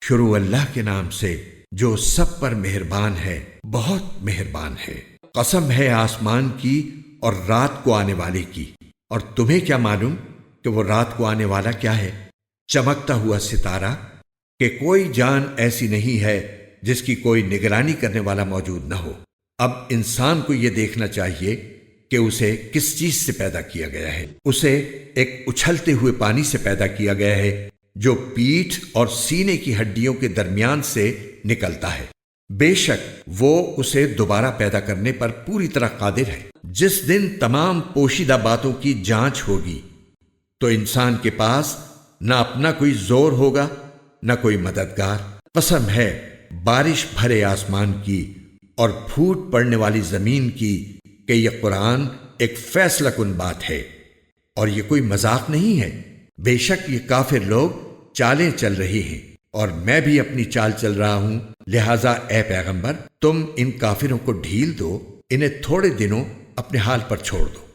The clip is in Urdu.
شروع اللہ کے نام سے جو سب پر مہربان ہے، بہت مہربان ہے۔ قسم ہے آسمان کی اور رات کو آنے والے کی، اور تمہیں کیا معلوم کہ وہ رات کو آنے والا کیا ہے؟ چمکتا ہوا ستارہ، کہ کوئی جان ایسی نہیں ہے جس کی کوئی نگرانی کرنے والا موجود نہ ہو۔ اب انسان کو یہ دیکھنا چاہیے کہ اسے کس چیز سے پیدا کیا گیا ہے۔ اسے ایک اچھلتے ہوئے پانی سے پیدا کیا گیا ہے جو پیٹھ اور سینے کی ہڈیوں کے درمیان سے نکلتا ہے۔ بے شک وہ اسے دوبارہ پیدا کرنے پر پوری طرح قادر ہے۔ جس دن تمام پوشیدہ باتوں کی جانچ ہوگی تو انسان کے پاس نہ اپنا کوئی زور ہوگا نہ کوئی مددگار۔ قسم ہے بارش بھرے آسمان کی اور پھوٹ پڑنے والی زمین کی کہ یہ قرآن ایک فیصلہ کن بات ہے اور یہ کوئی مذاق نہیں ہے۔ بے شک یہ کافر لوگ چالیں چل رہے ہیں اور میں بھی اپنی چال چل رہا ہوں، لہٰذا اے پیغمبر تم ان کافروں کو ڈھیل دو، انہیں تھوڑے دنوں اپنے حال پر چھوڑ دو۔